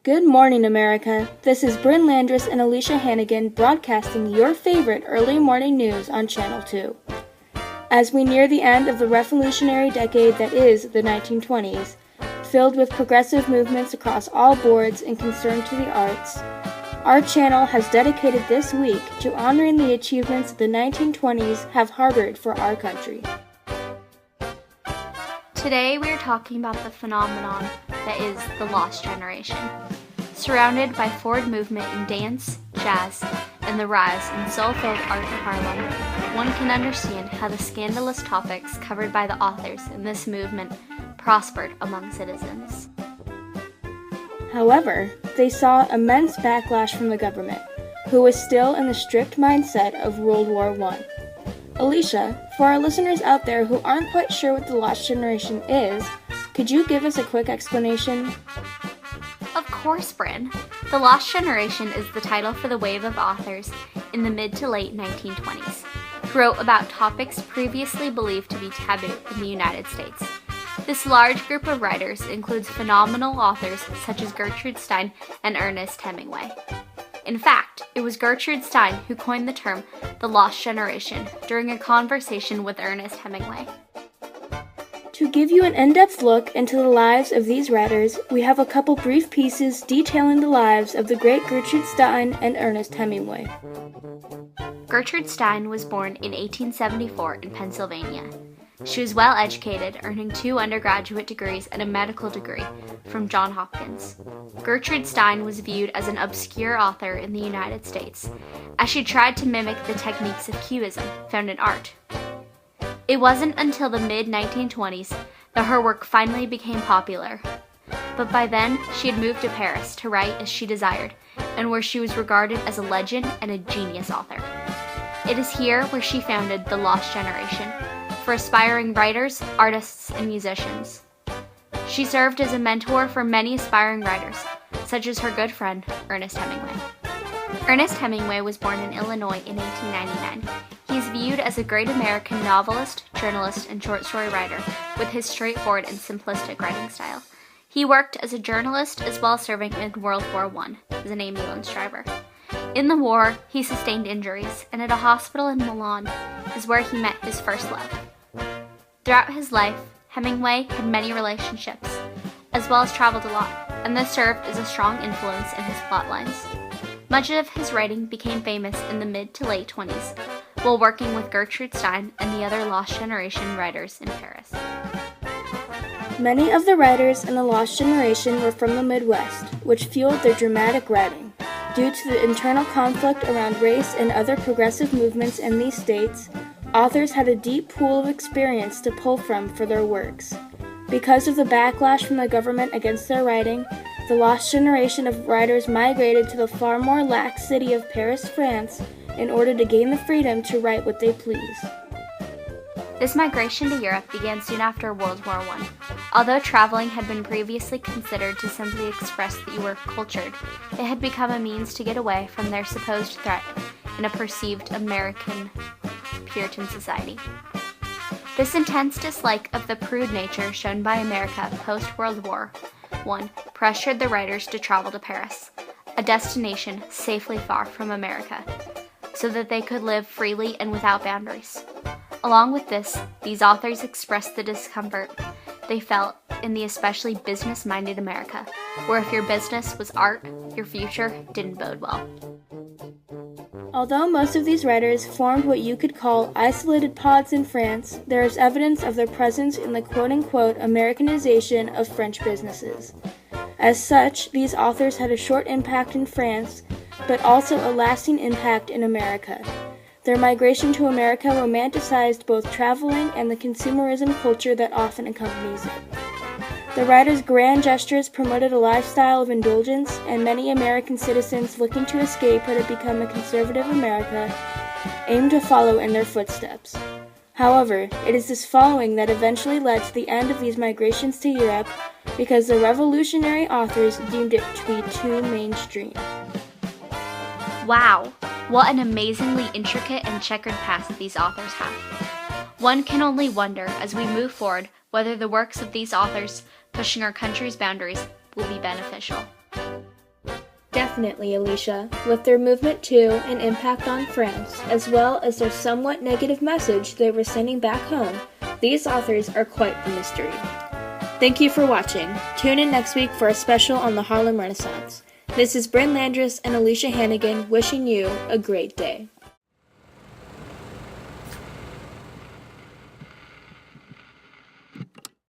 Good morning, America. This is Bryn, Landrus, and Alicia Hannigan broadcasting your favorite early morning news on Channel 2. As we near the end of the revolutionary decade that is the 1920s, filled with progressive movements across all boards and concerned to the arts, our channel has dedicated this week to honoring the achievements the 1920s have harbored for our country. Today we are talking about the phenomenon that is the Lost Generation. Surrounded by forward movement in dance, jazz, and the rise in soul-filled art in Harlem, one can understand how the scandalous topics covered by the authors in this movement prospered among citizens. However, they saw immense backlash from the government, who was still in the strict mindset of World War I. Alicia, for our listeners out there who aren't quite sure what the Lost Generation is, could you give us a quick explanation? Of course, Bryn. The Lost Generation is the title for the wave of authors in the mid to late 1920s, who wrote about topics previously believed to be taboo in the United States. This large group of writers includes phenomenal authors such as Gertrude Stein and Ernest Hemingway. In fact, it was Gertrude Stein who coined the term the Lost Generation during a conversation with Ernest Hemingway. To give you an in-depth look into the lives of these writers, we have a couple brief pieces detailing the lives of the great Gertrude Stein and Ernest Hemingway. Gertrude Stein was born in 1874 in Pennsylvania. She was well educated, earning 2 undergraduate degrees and a medical degree from Johns Hopkins. Gertrude Stein was viewed as an obscure author in the United States, as she tried to mimic the techniques of Cubism found in art. It wasn't until the mid-1920s that her work finally became popular. But by then, she had moved to Paris to write as she desired, and where she was regarded as a legend and a genius author. It is here where she founded the Lost Generation, for aspiring writers, artists, and musicians. She served as a mentor for many aspiring writers, such as her good friend, Ernest Hemingway. Ernest Hemingway was born in Illinois in 1899. He is viewed as a great American novelist, journalist, and short story writer with his straightforward and simplistic writing style. He worked as a journalist as well as serving in World War I as an ambulance driver. In the war, he sustained injuries, and at a hospital in Milan is where he met his first love. Throughout his life, Hemingway had many relationships, as well as traveled a lot, and this served as a strong influence in his plotlines. Much of his writing became famous in the mid to late 20s, while working with Gertrude Stein and the other Lost Generation writers in Paris. Many of the writers in the Lost Generation were from the Midwest, which fueled their dramatic writing. Due to the internal conflict around race and other progressive movements in these states, authors had a deep pool of experience to pull from for their works. Because of the backlash from the government against their writing, the Lost Generation of writers migrated to the far more lax city of Paris, France, in order to gain the freedom to write what they please. This migration to Europe began soon after World War I. Although traveling had been previously considered to simply express that you were cultured, it had become a means to get away from their supposed threat in a perceived American Puritan society. This intense dislike of the prude nature shown by America post-World War I pressured the writers to travel to Paris, a destination safely far from America, so that they could live freely and without boundaries. Along with this, these authors expressed the discomfort they felt in the especially business-minded America, where if your business was art, your future didn't bode well. Although most of these writers formed what you could call isolated pods in France, there is evidence of their presence in the quote-unquote Americanization of French businesses. As such, these authors had a short impact in France, but also a lasting impact in America. Their migration to America romanticized both traveling and the consumerism culture that often accompanies it. The writers' grand gestures promoted a lifestyle of indulgence, and many American citizens looking to escape what had become a conservative America aimed to follow in their footsteps. However, it is this following that eventually led to the end of these migrations to Europe because the revolutionary authors deemed it to be too mainstream. Wow, what an amazingly intricate and checkered past these authors have. One can only wonder as we move forward whether the works of these authors pushing our country's boundaries will be beneficial. Definitely, Alicia. With their movement to and impact on France, as well as their somewhat negative message they were sending back home, these authors are quite the mystery. Thank you for watching. Tune in next week for a special on the Harlem Renaissance. This is Bryn Landrus and Alicia Hannigan wishing you a great day.